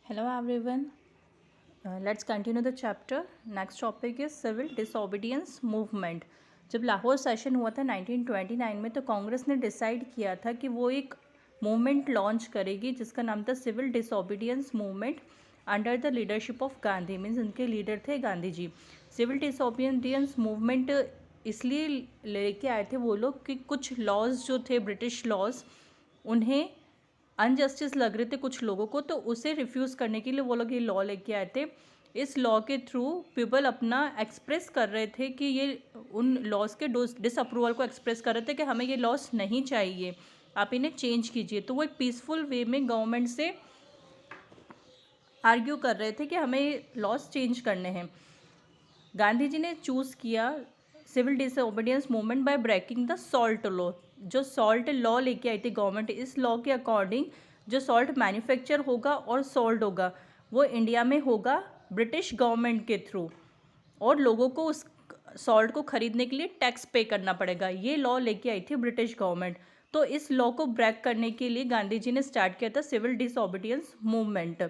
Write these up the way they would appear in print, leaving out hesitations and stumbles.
Hello everyone. Let's continue the chapter. Next topic is civil disobedience movement. जब Lahore session हुआ था 1929 में तो कांग्रेस ने डिसाइड किया था कि वो एक मूवमेंट लॉन्च करेगी जिसका नाम था civil disobedience movement under the leadership of Gandhi. Means उनके लीडर थे Gandhi ji. Civil disobedience movement इसलिए लेके आए थे वो लोग कि कुछ लॉज जो थे ब्रिटिश लॉज उन्हें अनजस्टिस लग रहे थे कुछ लोगों को, तो उसे रिफ्यूज़ करने के लिए वो लोग ये लॉ लेके आए थे। इस लॉ के थ्रू पीपल अपना एक्सप्रेस कर रहे थे कि ये उन लॉज के डिसअप्रूवल को एक्सप्रेस कर रहे थे कि हमें ये लॉज नहीं चाहिए, आप इन्हें चेंज कीजिए। तो वो एक पीसफुल वे में गवर्नमेंट से आर्ग्यू कर रहे थे कि हमें लॉज चेंज करने हैं। गांधी जी ने चूज़ किया civil disobedience movement by breaking the salt law. जो सॉल्ट लॉ लेके आई थी गवर्नमेंट, इस लॉ के अकॉर्डिंग जो सॉल्ट मैन्युफैक्चर होगा और सोल्ड होगा वो इंडिया में होगा ब्रिटिश गवर्नमेंट के थ्रू, और लोगों को उस सॉल्ट को खरीदने के लिए टैक्स पे करना पड़ेगा। ये लॉ लेके आई थी ब्रिटिश गवर्नमेंट। तो इस लॉ को ब्रेक करने के लिए गांधी जी ने स्टार्ट किया था civil disobedience movement.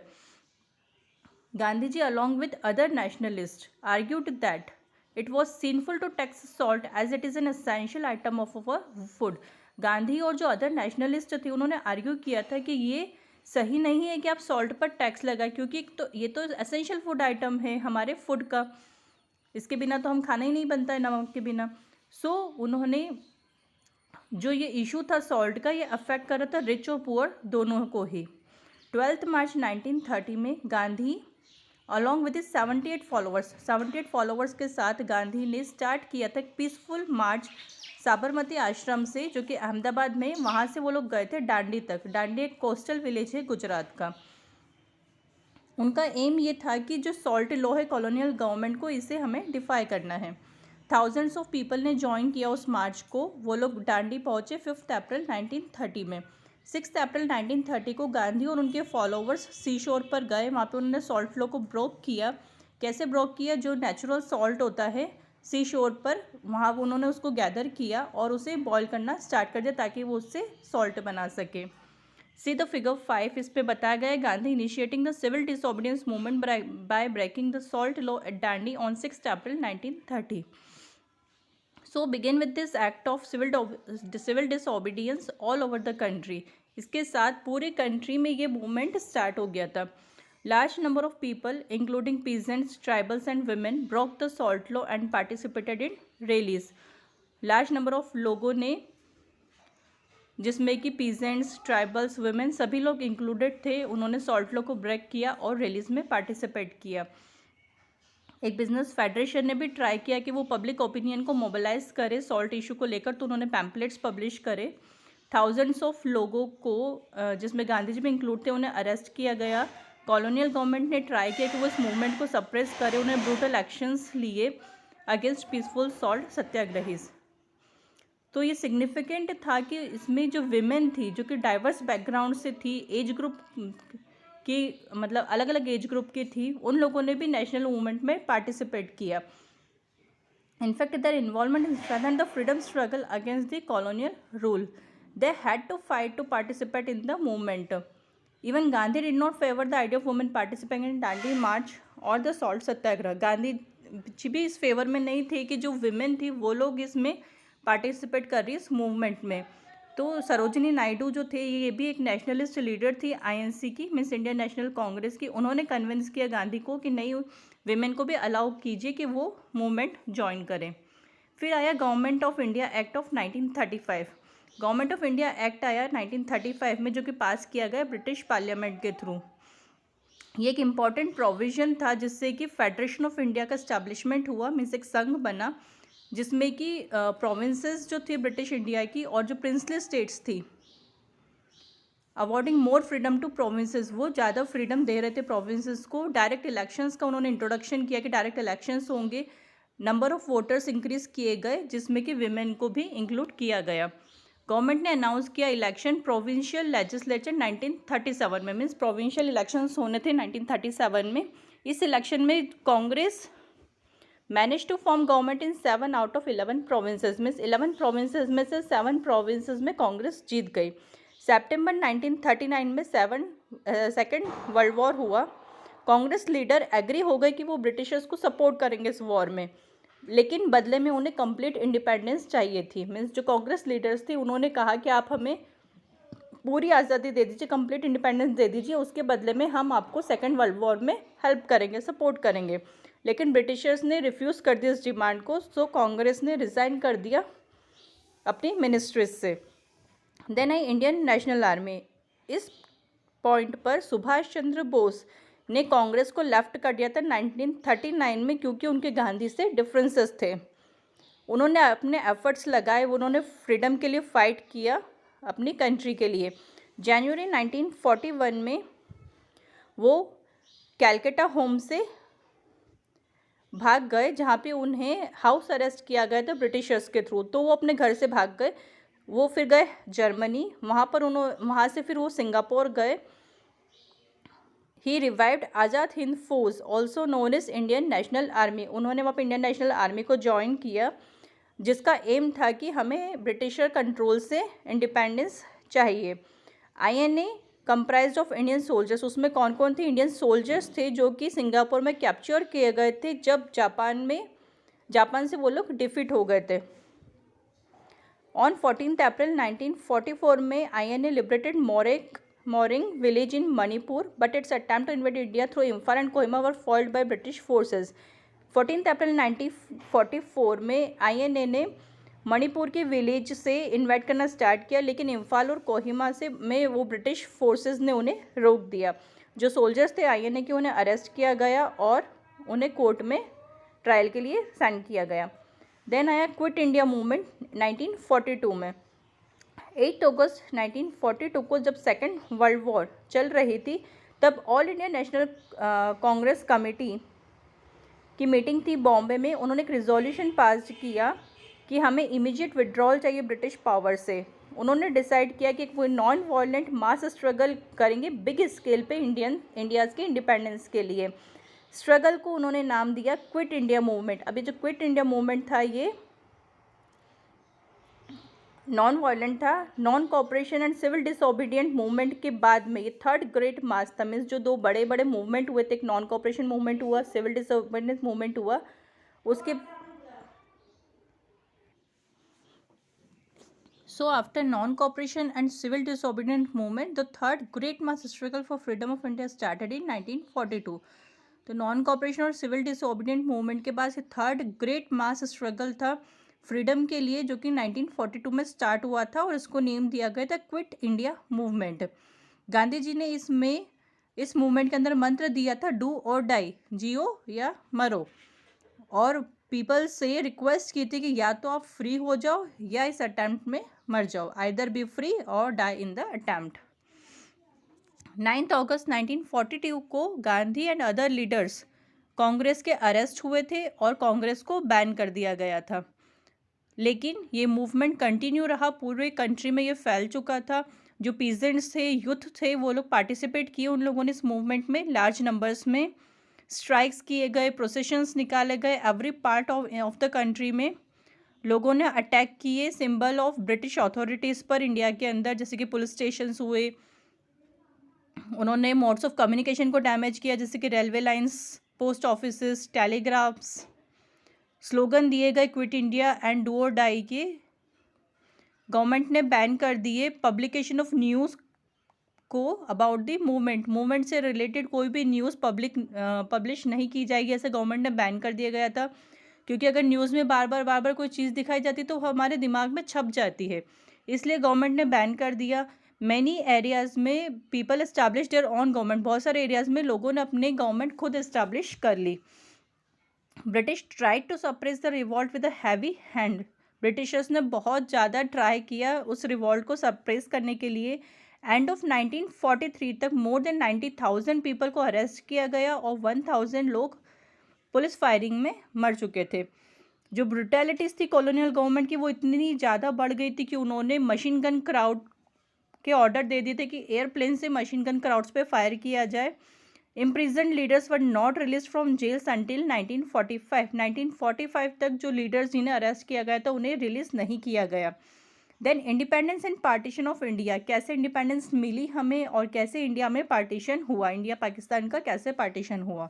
Gandhiji, along with other nationalists, argued that it was sinful to tax salt as it is an essential item of our food. Gandhi और जो अदर नेशनलिस्ट थे उन्होंने आर्ग्यू किया था कि ये सही नहीं है कि आप सॉल्ट पर टैक्स लगाए, क्योंकि तो ये तो एसेंशियल फूड आइटम है हमारे फूड का, इसके बिना तो हम खाना ही नहीं बनता है नमक के बिना। सो उन्होंने जो ये इशू था सॉल्ट का, ये अफेक्ट कर रहा था रिच और पुअर दोनों को ही। 12 मार्च 1930 में गांधी अलॉन्ग विद 78 फॉलोअर्स के साथ गांधी ने स्टार्ट किया था पीसफुल मार्च साबरमती आश्रम से, जो कि अहमदाबाद में, वहाँ से वो लोग गए थे दांडी तक। दांडी एक कोस्टल विलेज है गुजरात का। उनका एम ये था कि जो सॉल्ट लॉ है कॉलोनियल गवर्नमेंट को, इसे हमें डिफाई करना है। थाउजेंड्स ऑफ पीपल ने ज्वाइन किया उस मार्च को। वो लोग दांडी पहुँचे 5 अप्रैल 1930 में। 6 अप्रैल 1930 को गांधी और उनके फॉलोवर्स सी शोर पर गए। वहाँ पे उन्होंने सॉल्ट लॉ को ब्रोक किया। कैसे ब्रोक किया? जो नेचुरल सॉल्ट होता है सी शोर पर, वहाँ उन्होंने उसको गैदर किया और उसे बॉईल करना स्टार्ट कर दिया ताकि वो उससे सॉल्ट बना सके। सी द फिगर 5, इस पे बताया गया है Gandhi initiating the civil disobedience movement by breaking the salt law at Dandi on 6 April 1930। So begin with this act of civil disobedience all over the country. इसके साथ पूरे कंट्री में ये मूवमेंट स्टार्ट हो गया था। Large number of people including peasants, tribals and women broke the salt law and participated in rallies. Large number of लोगों ने, जिसमें कि पीजेंट्स, ट्राइबल्स, वुमेन सभी लोग इंक्लूडेड थे, उन्होंने सॉल्ट लॉ को ब्रेक किया और रैलीज में पार्टिसिपेट किया। एक बिजनेस फेडरेशन ने भी ट्राई किया कि वो पब्लिक ओपिनियन को मोबिलाइज करे सॉल्ट इशू को लेकर, तो उन्होंने पैम्पलेट्स पब्लिश करे। थाउजेंड्स ऑफ लोगों को, जिसमें गांधी जी भी इंक्लूड थे, उन्हें अरेस्ट किया गया। कॉलोनियल गवर्नमेंट ने ट्राई किया कि वो इस मूवमेंट को सप्रेस करे। उन्हें ब्रूटल एक्शंस लिए अगेंस्ट पीसफुल सॉल्ट सत्याग्रहीज। तो ये सिग्निफिकेंट था कि इसमें जो विमेन थी, जो कि डाइवर्स बैकग्राउंड से थी, एज ग्रुप की, मतलब अलग अलग एज ग्रुप की थी, उन लोगों ने भी नेशनल मूवमेंट में पार्टिसिपेट किया। In fact their involvement in strengthen the freedom struggle against the colonial rule. They had to fight to participate in the movement. Even Gandhi did not favour the idea of women participating in Dandi march और the salt Satyagraha. Gandhi ji भी इस favour में नहीं थे कि जो women थी वो लोग इसमें पार्टिसिपेट कर रही इस मूवमेंट में। तो सरोजिनी नायडू जो थे, ये भी एक नेशनलिस्ट लीडर थी आईएनसी की, मीन्स इंडियन नेशनल कांग्रेस की। उन्होंने कन्विंस किया गांधी को कि नहीं, विमेन को भी अलाउ कीजिए कि वो मूवमेंट ज्वाइन करें। फिर आया government of India act of 1935। Government of India act आया 1935 में, जो कि पास किया गया ब्रिटिश पार्लियामेंट के थ्रू। ये एक इम्पॉर्टेंट प्रोविजन था जिससे कि फेडरेशन ऑफ इंडिया का स्टैब्लिशमेंट हुआ, मीन्स एक संघ बना जिसमें कि प्रोविंसेस जो थी ब्रिटिश इंडिया की और जो प्रिंसली स्टेट्स थी, awarding more freedom to provinces, वो ज़्यादा फ्रीडम दे रहे थे प्रोविंसेस को। डायरेक्ट इलेक्शंस का उन्होंने इंट्रोडक्शन किया कि डायरेक्ट इलेक्शंस होंगे। नंबर ऑफ वोटर्स इंक्रीज किए गए, जिसमें कि विमेन को भी इंक्लूड किया गया। गवर्नमेंट ने अनाउंस किया इलेक्शन प्रोविंशियल लेजिस्लेचर 1937 में, मीन्स प्रोविंशियल इलेक्शंस होने थे 1937 में। इस इलेक्शन में Congress manage to form government in 7 out of 11 provinces, means 11 provinces में से 7 प्रोविंसेस में कांग्रेस जीत गई। सितंबर 1939 में सेकेंड वर्ल्ड वॉर हुआ। कांग्रेस लीडर एग्री हो गए कि वो ब्रिटिशर्स को सपोर्ट करेंगे इस वॉर में, लेकिन बदले में उन्हें कंप्लीट इंडिपेंडेंस चाहिए थी। मीन्स जो कांग्रेस लीडर्स थे उन्होंने कहा कि आप हमें पूरी आज़ादी दे दीजिए, कंप्लीट इंडिपेंडेंस दे दीजिए, उसके बदले में हम आपको सेकेंड वर्ल्ड वॉर में हेल्प करेंगे, सपोर्ट करेंगे। लेकिन ब्रिटिशर्स ने रिफ्यूज़ कर दिया इस डिमांड को, सो कांग्रेस ने रिज़ाइन कर दिया अपनी मिनिस्ट्रीज से। देन आई इंडियन नेशनल आर्मी। इस पॉइंट पर सुभाष चंद्र बोस ने कांग्रेस को लेफ्ट कर दिया था 1939 में, क्योंकि उनके गांधी से डिफरेंसेस थे। उन्होंने अपने एफर्ट्स लगाए, उन्होंने फ्रीडम के लिए फ़ाइट किया अपनी कंट्री के लिए। जनवरी 1941 में वो कैलकाटा होम से भाग गए, जहाँ पे उन्हें हाउस अरेस्ट किया गया था ब्रिटिशर्स के थ्रू। तो वो अपने घर से भाग गए, वो फिर गए जर्मनी, वहाँ से फिर वो सिंगापुर गए। He revived Azad Hind force also known as Indian National Army. उन्होंने वहाँ पर इंडियन नेशनल आर्मी को ज्वाइन किया, जिसका एम था कि हमें ब्रिटिशर कंट्रोल से इंडिपेंडेंस चाहिए। INA comprised of Indian soldiers. उसमें कौन कौन थे? इंडियन सोल्जर्स थे जो कि सिंगापुर में कैप्चर किए गए थे जब जापान से वो लोग डिफीट हो गए थे। ऑन 14 अप्रैल 1944 में INA liberated Moirang village in Manipur, but its attempt to invade India through Imphal and Kohima were foiled by British forces. 14 April 1944 में INA ने मणिपुर के विलेज से इन्वाइट करना स्टार्ट किया, लेकिन इम्फाल और कोहिमा में वो ब्रिटिश फोर्सेस ने उन्हें रोक दिया। जो सोल्जर्स थे INA के, उन्हें अरेस्ट किया गया और उन्हें कोर्ट में ट्रायल के लिए सेंड किया गया। देन आया क्विट इंडिया मूवमेंट 1942 में। 8 अगस्त 1942 को जब सेकेंड वर्ल्ड वॉर चल रही थी, तब all India national Congress committee की मीटिंग थी बॉम्बे में। उन्होंने एक रिजोल्यूशन पास किया कि हमें इमीडिएट विड्रॉल चाहिए ब्रिटिश पावर से। उन्होंने डिसाइड किया कि कोई नॉन वायलेंट मास स्ट्रगल करेंगे बिग स्केल पे इंडियाज़ के इंडिपेंडेंस के लिए। स्ट्रगल को उन्होंने नाम दिया क्विट इंडिया मूवमेंट। अभी जो क्विट इंडिया मूवमेंट था ये नॉन वायलेंट था। Non cooperation and civil disobedient movement के बाद में ये थर्ड ग्रेट मास था। मीन्स जो दो बड़े बड़े मूवमेंट हुए थे, एक नॉन कॉपरेशन मूवमेंट हुआ, सिविल डिसओबीडियंस मूवमेंट हुआ, उसके So after non-cooperation and civil disobedience movement, the third great mass struggle for freedom of India started in 1942. तो नॉन कॉपरेशन और सिविल डिसओबीडियंट मूवमेंट के बाद ये थर्ड ग्रेट मास struggle था freedom के लिए, जो कि 1942 में स्टार्ट हुआ था और इसको नेम दिया गया था quit India movement. Gandhi ji ने इस मूवमेंट के अंदर मंत्र दिया था डू और डाई, जियो या मरो, और पीपल से रिक्वेस्ट की थी कि या तो आप फ्री हो जाओ या इस अटेम्प्ट में मर जाओ, आइदर बी फ्री और डाई इन द अटेम्प्ट। 9 अगस्त 1942 को Gandhi and other leaders Congress के अरेस्ट हुए थे और कांग्रेस को बैन कर दिया गया था। लेकिन ये मूवमेंट कंटिन्यू रहा, पूरे कंट्री में ये फैल चुका था। जो पीजेंट्स थे, यूथ थे, वो लोग पार्टिसिपेट किए उन लोगों ने इस मूवमेंट में लार्ज नंबर्स में। स्ट्राइक्स किए गए, प्रोसेशंस निकाले गए, every part of the country में लोगों ने अटैक किए सिंबल ऑफ ब्रिटिश अथॉरिटीज़ पर इंडिया के अंदर, जैसे कि पुलिस स्टेशंस हुए। उन्होंने मोड्स ऑफ कम्युनिकेशन को डैमेज किया, जैसे कि railway lines, post offices, telegraphs. Slogan दिए गए क्विट इंडिया एंड डू और डाई के। गवर्नमेंट ने बैन कर दिए पब्लिकेशन ऑफ न्यूज़ को अबाउट द मूवमेंट से रिलेटेड कोई भी न्यूज़ पब्लिश नहीं की जाएगी, ऐसे गवर्नमेंट ने बैन कर दिया गया था। क्योंकि अगर न्यूज़ में बार बार कोई चीज़ दिखाई जाती तो हमारे दिमाग में छप जाती है, इसलिए गवर्नमेंट ने बैन कर दिया। मैनी एरियाज़ में people establish there on government. बहुत सारे एरियाज़ में लोगों ने अपने गवर्नमेंट खुद एस्टैब्लिश कर ली। British tried to suppress the revolt with a heavy hand. Britishers ने बहुत ज़्यादा ट्राई किया उस रिवॉल्ट को सप्रेस करने के लिए। एंड ऑफ 1943 तक मोर देन 90,000 पीपल को अरेस्ट किया गया और 1,000 लोग पुलिस फायरिंग में मर चुके थे। जो ब्रुटैलिटीज़ थी कॉलोनियल गवर्नमेंट की, वो इतनी ज़्यादा बढ़ गई थी कि उन्होंने मशीन गन क्राउड के ऑर्डर दे दिए थे कि एयरप्लेन से मशीन गन क्राउड्स पे फायर किया जाए। Imprisoned leaders were not release from jails until 1945 तक जो लीडर्स जिन्हें अरेस्ट किया गया था उन्हें रिलीज नहीं किया गया। Then independence and partition of India, कैसे इंडिपेंडेंस मिली हमें और कैसे इंडिया में पार्टीशन हुआ, इंडिया पाकिस्तान का कैसे पार्टीशन हुआ।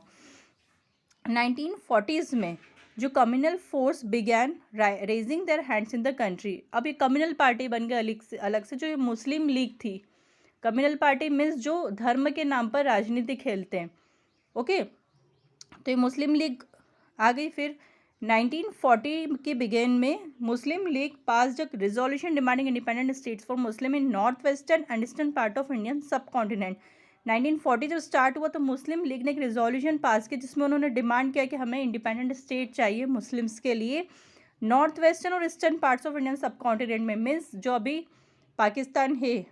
1940s में जो communal force began raising their hands in the country, अब ये कम्युनल पार्टी बन गई अलग से जो ये मुस्लिम लीग थी। कम्युनल पार्टी मीन्स जो धर्म के नाम पर राजनीति खेलते हैं, ओके। तो ये मुस्लिम लीग आ गई। फिर 1940 के बिगेन में Muslim League pass a resolution demanding independent states for Muslim in north western and eastern part of Indian subcontinent. 1940 जब स्टार्ट हुआ तो मुस्लिम लीग ने एक रिजोल्यूशन पास किया जिसमें उन्होंने डिमांड किया कि हमें इंडिपेंडेंट स्टेट चाहिए मुस्लिम्स के लिए नॉर्थ वेस्टर्न और ईस्टर्न पार्ट्स ऑफ इंडियन सब कॉन्टिनेंट में, मीन्स जो अभी पाकिस्तान है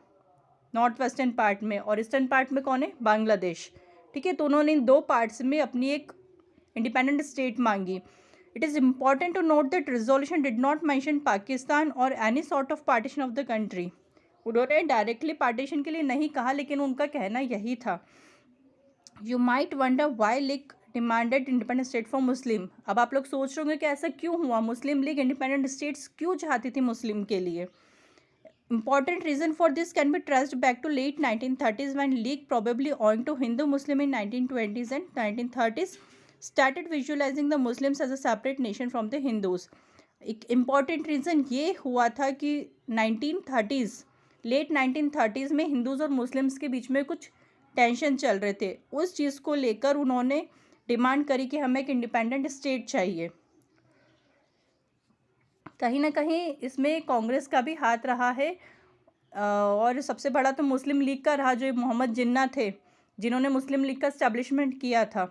नॉर्थ वेस्टर्न पार्ट में और ईस्टर्न पार्ट में कौन है, बांग्लादेश, ठीक है। तो उन्होंने इन दो पार्ट्स में अपनी एक इंडिपेंडेंट स्टेट मांगी। It is important to note that resolution did not mention Pakistan और any sort of partition of the country. उन्होंने डायरेक्टली पार्टीशन के लिए नहीं कहा, लेकिन उनका कहना यही था। You might wonder why League demanded independent state for Muslim. अब आप लोग सोच रहे होंगे कि ऐसा क्यों हुआ, मुस्लिम लीग इंडिपेंडेंट स्टेट्स क्यों चाहती थी मुस्लिम के लिए। Important reason for this can be traced back to late 1930s when League, probably owing to Hindu-Muslim in 1920s and 1930s, started visualizing the Muslims as a separate nation from the Hindus. एक important reason ये हुआ था कि 1930s, late 1930s में Hindus और Muslims के बीच में कुछ टेंशन चल रहे थे। उस चीज़ को लेकर उन्होंने डिमांड करी कि हमें एक इंडिपेंडेंट स्टेट चाहिए। कहीं ना कहीं इसमें कांग्रेस का भी हाथ रहा है और सबसे बड़ा तो मुस्लिम लीग का रहा, जो मोहम्मद जिन्ना थे जिन्होंने मुस्लिम लीग का एस्टेब्लिशमेंट किया था।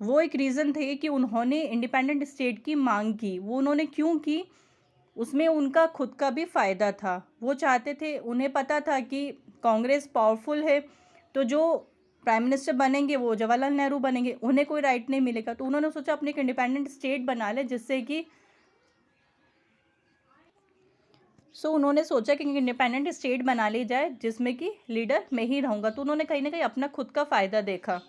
वो एक रीज़न थे कि उन्होंने इंडिपेंडेंट स्टेट की मांग की। वो उन्होंने क्यों की, उसमें उनका खुद का भी फ़ायदा था। वो चाहते थे, उन्हें पता था कि कांग्रेस पावरफुल है तो जो प्राइम मिनिस्टर बनेंगे वो जवाहरलाल नेहरू बनेंगे, उन्हें कोई राइट नहीं मिलेगा। तो उन्होंने सोचा अपने एक इंडिपेंडेंट स्टेट बना ले, जिससे कि उन्होंने सोचा कि इंडिपेंडेंट स्टेट बना ली जाए जिसमें कि लीडर मैं ही रहूँगा। तो उन्होंने कहीं ना कहीं अपना खुद का फ़ायदा देखा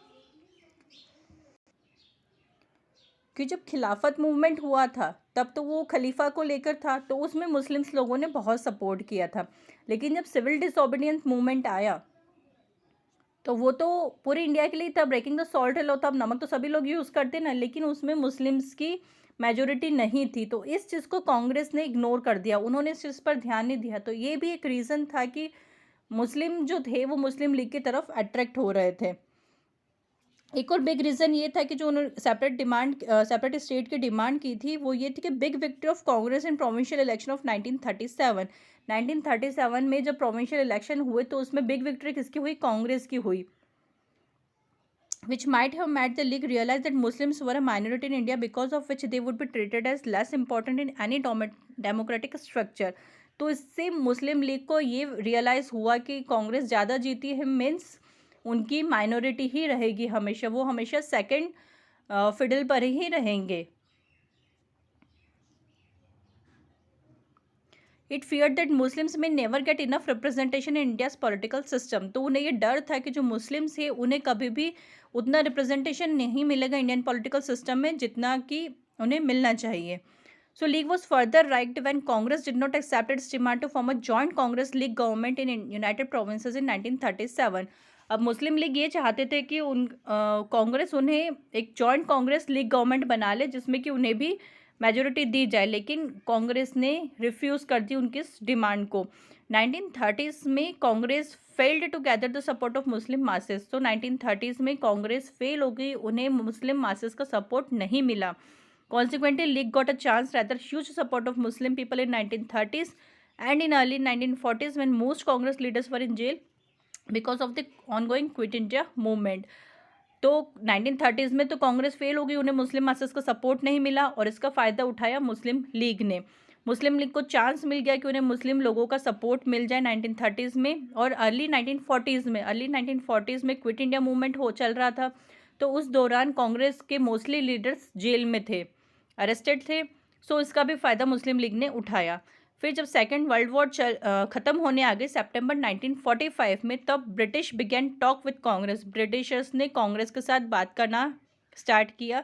कि जब खिलाफत मूवमेंट हुआ था तब तो वो खलीफा को लेकर था, तो उसमें मुस्लिम्स लोगों ने बहुत सपोर्ट किया था। लेकिन जब सिविल डिसोबीडियंस मूवमेंट आया तो वो तो पूरे इंडिया के लिए था, ब्रेकिंग द सॉल्ट लॉ था। अब नमक तो सभी लोग यूज़ करते ना, लेकिन उसमें मुस्लिम्स की मेजोरिटी नहीं थी। तो इस चीज़ को कांग्रेस ने इग्नोर कर दिया, उन्होंने इस चीज़ पर ध्यान नहीं दिया। तो ये भी एक रीज़न था कि मुस्लिम जो थे वो मुस्लिम लीग की तरफ अट्रैक्ट हो रहे थे। एक और बिग रीज़न ये था कि जो उन्होंने सेपरेट स्टेट की डिमांड की थी वो ये थी कि big victory of Congress in provincial election of 1937 में जब प्रोविंशियल इलेक्शन हुए तो उसमें बिग विक्ट्री किसकी हुई, कांग्रेस की हुई। which might have made the league realize that Muslims were a minority in India, because of which they would be treated as less important in any democratic structure. तो इससे मुस्लिम league को ये realise हुआ कि कांग्रेस ज़्यादा जीती है, मीन्स उनकी माइनॉरिटी ही रहेगी हमेशा, वो हमेशा सेकंड फिडल पर ही रहेंगे। इट फियर दैट मुस्लिम्स में never get enough representation in India's political system. तो उन्हें ये डर था कि जो मुस्लिम्स है उन्हें कभी भी उतना रिप्रेजेंटेशन नहीं मिलेगा इंडियन पॉलिटिकल सिस्टम में जितना कि उन्हें मिलना चाहिए। So League was further right when Congress did not accept its demand to form a joint Congress League government in United Provinces in 1937। अब मुस्लिम लीग ये चाहते थे कि कांग्रेस उन्हें एक जॉइंट कांग्रेस लीग गवर्नमेंट बना ले जिसमें कि उन्हें भी मेजोरिटी दी जाए, लेकिन कांग्रेस ने रिफ्यूज़ कर दी उनकी इस डिमांड को। 1930s में Congress failed to gather the support of Muslim masses. तो 1930s में कांग्रेस फेल हो गई, उन्हें मुस्लिम मासेस का सपोर्ट नहीं मिला। Consequently league got a chance rather huge support of Muslim people in 1930s and in early 1940s when most Congress leaders were in jail because of the ongoing quit India movement. तो 1930s में तो Congress fail हो गई, उन्हें मुस्लिम masses का support नहीं मिला और इसका फ़ायदा उठाया मुस्लिम लीग ने। मुस्लिम लीग को चांस मिल गया कि उन्हें मुस्लिम लोगों का सपोर्ट मिल जाए 1930s में। और अर्ली 1940s में क्विट इंडिया मूवमेंट चल रहा था, तो उस दौरान कांग्रेस के मोस्टली लीडर्स जेल में थे, अरेस्टेड थे। सो इसका भी फ़ायदा मुस्लिम लीग ने उठाया। फिर जब सेकेंड वर्ल्ड वॉर ख़त्म होने आ गई सितंबर 1945 में, तब British began talk with Congress. Britishers ने कांग्रेस के साथ बात करना स्टार्ट किया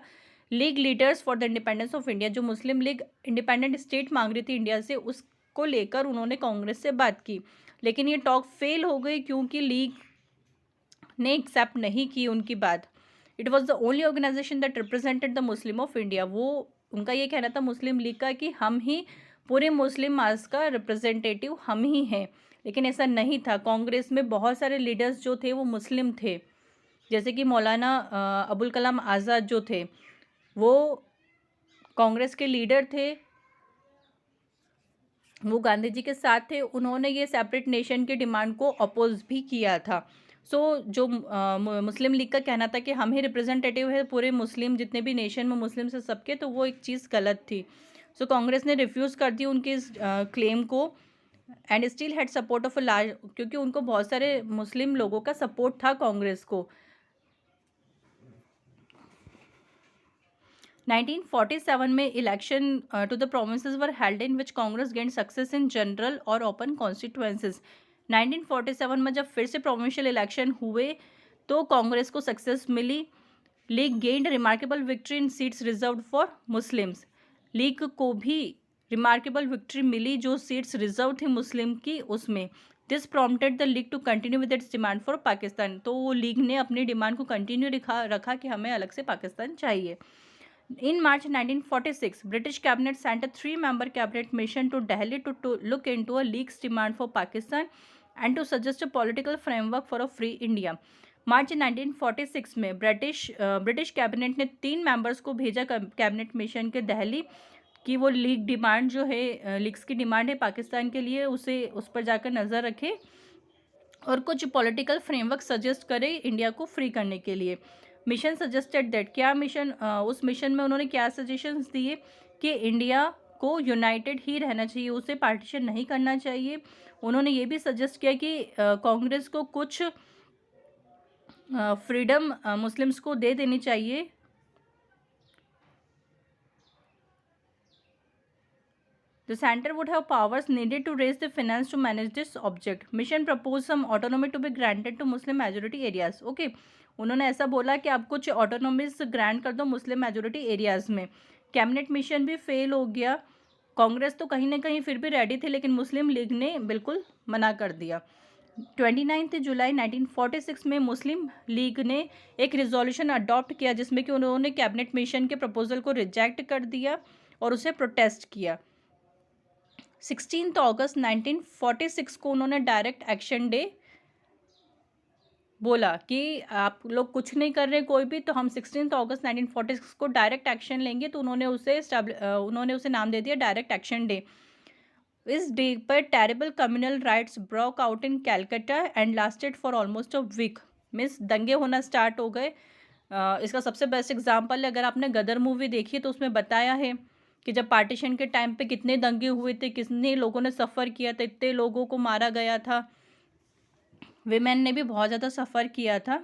league leaders for the independence of India, जो मुस्लिम लीग इंडिपेंडेंट स्टेट मांग रही थी इंडिया से, उसको लेकर उन्होंने कांग्रेस से बात की, लेकिन ये टॉक फेल हो गई क्योंकि लीग ने एक्सेप्ट नहीं की उनकी बात। It was the only organization that represented the Muslim of India. वो उनका ये कहना था मुस्लिम लीग का कि हम ही पूरे मुस्लिम मास का रिप्रेजेंटेटिव हम ही हैं, लेकिन ऐसा नहीं था। कांग्रेस में बहुत सारे लीडर्स जो थे वो मुस्लिम थे, जैसे कि मौलाना अबुल कलाम आज़ाद जो थे वो कांग्रेस के लीडर थे, वो गांधी जी के साथ थे। उन्होंने ये सेपरेट नेशन की डिमांड को अपोज भी किया था। जो मुस्लिम लीग का कहना था कि हम ही रिप्रेजेंटेटिव है पूरे मुस्लिम, जितने भी नेशन में मुस्लिम से सबके, तो वो एक चीज़ गलत थी। कांग्रेस ने रिफ्यूज़ कर दी उनके इस क्लेम को, and still had support of a large, क्योंकि उनको बहुत सारे मुस्लिम लोगों का सपोर्ट था कांग्रेस को। 1947 में election to the provinces were held in which Congress gained success in general और ओपन कॉन्स्टिट्यूएंसीज। 1947 में जब फिर से प्रोविंशियल इलेक्शन हुए तो कांग्रेस को सक्सेस मिली। League gained remarkable victory in seats reserved for Muslims. League को भी रिमार्केबल विक्ट्री मिली जो सीट्स रिजर्व थी मुस्लिम की उसमें। This prompted the league to continue with its demand for Pakistan. तो वो लीग ने अपनी डिमांड को कंटिन्यू रखा कि हमें अलग से पाकिस्तान चाहिए। In March 1946, British cabinet sent a 3-member cabinet mission to Delhi to look into a league's demand for Pakistan and to suggest a political framework for a free India. मार्च 1946 में British cabinet ने 3 members को भेजा cabinet mission के दिल्ली कि वो league demand जो है, leagues की डिमांड है पाकिस्तान के लिए, उस पर जाकर नज़र रखे और कुछ पॉलिटिकल फ्रेमवर्क सजेस्ट करे इंडिया को फ्री करने के लिए। मिशन सजेस्टेड दैट, क्या मिशन, उस मिशन में उन्होंने क्या सजेशंस दिए कि इंडिया को यूनाइटेड ही रहना चाहिए, उसे पार्टीशन नहीं करना चाहिए। उन्होंने ये भी सजेस्ट किया कि कांग्रेस को कुछ फ्रीडम मुस्लिम्स को दे देनी चाहिए। The center would have powers needed to raise the finance to manage this object. Mission proposed some autonomy to be granted to Muslim majority areas. Okay, उन्होंने ऐसा बोला कि आप कुछ ऑटोनोमीज ग्रांट कर दो मुस्लिम मेजोरिटी एरियाज़ में। कैबिनेट मिशन भी फेल हो गया। कांग्रेस तो कहीं ना कहीं फिर भी रेडी थे, लेकिन मुस्लिम लीग ने बिल्कुल मना कर दिया। 29 जुलाई 1946 में मुस्लिम लीग ने एक रिजोल्यूशन अडॉप्ट किया जिसमें कि उन्होंने कैबिनेट मिशन के प्रपोजल को रिजेक्ट कर दिया और उसे प्रोटेस्ट किया। 16 अगस्त 1946 को उन्होंने डायरेक्ट एक्शन डे बोला कि आप लोग कुछ नहीं कर रहे कोई भी, तो हम 16 अगस्त 1946 को डायरेक्ट एक्शन लेंगे। तो उन्होंने उसे नाम दे दिया डायरेक्ट एक्शन डे। इस डे पर terrible communal riots broke out in Calcutta and lasted for almost a week. Means दंगे होना स्टार्ट हो गए। इसका सबसे बेस्ट एग्जाम्पल है, अगर आपने गदर मूवी देखी तो उसमें बताया है कि जब पार्टीशन के टाइम पे कितने दंगे हुए थे, कितने लोगों ने सफ़र किया था, इतने लोगों को मारा गया था, विमेन ने भी बहुत ज़्यादा सफ़र किया था।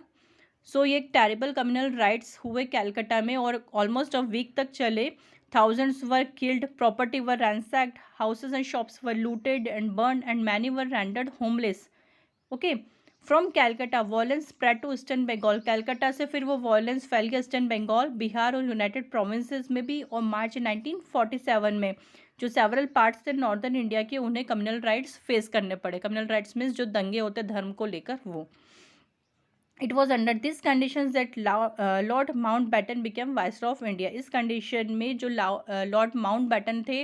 ये एक टेरिबल कम्युनल राइट्स हुए कैलकाटा में और ऑलमोस्ट अ वीक तक चले। Thousands were killed, property were ransacked, houses and shops were looted and burn and many were rendered homeless. Okay, from Calcutta violence spread to eastern Bengal. Calcutta से फिर वो वॉयलेंस फैल गया ईस्टर्न बंगाल, बिहार और यूनाइटेड प्रोविंसेस में भी। और मार्च 1947 में जो सेवरल पार्ट्स थे नॉर्दर्न इंडिया के, उन्हें कम्युनल राइट्स फेस करने पड़े। कम्युनल राइट्स मीन्स जो दंगे होते धर्म को लेकर वो। It was under this condition that lord Mountbatten became viceroy of India. इस कंडीशन में जो लॉर्ड माउंट बैटन थे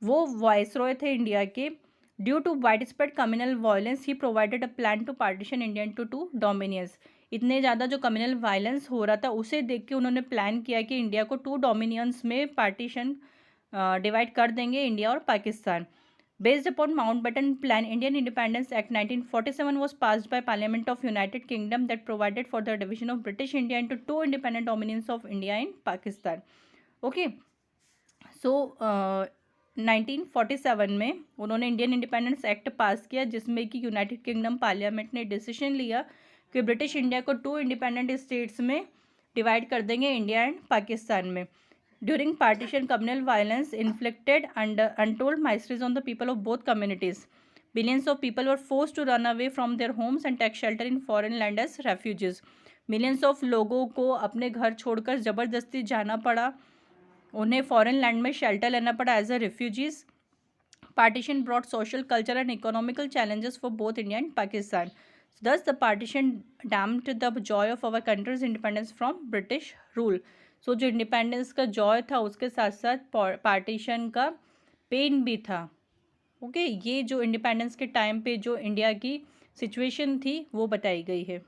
वो वाइसरॉय थे इंडिया के। Due to widespread communal violence he provided a plan to partition India into 2 dominions. इतने ज़्यादा जो कम्युनल वायलेंस हो रहा था उसे देख के उन्होंने प्लान किया कि इंडिया को 2 डोमिनियंस में पार्टीशन डिवाइड कर देंगे, इंडिया और Pakistan. Based upon Mountbatten Plan, Indian Independence Act 1947 was passed by Parliament of United Kingdom that provided for the division of British India into 2 independent dominions of India and Pakistan. Okay, 1947 में उन्होंने Indian independence act पास किया जिसमें कि United kingdom parliament ने decision लिया कि British India को 2 independent states में डिवाइड कर देंगे, इंडिया एंड पाकिस्तान में। During partition, communal violence inflicted untold miseries on the people of both communities. Billions of people were forced to run away from their homes and take shelter in foreign land as refugees. Millions of लोगों को अपने घर छोड़कर ज़बरदस्ती जाना पड़ा, उन्हें foreign land में शेल्टर लेना पड़ा as a refugees. Partition brought social, cultural, and economical challenges for both India and Pakistan. Thus, the partition damped the joy of our country's independence from British rule. So, जो independence का Joy था उसके साथ साथ partition का pen भी था। Okay, ये जो इंडिपेंडेंस के टाइम पे जो इंडिया की सिचुएशन थी वो बताई गई है।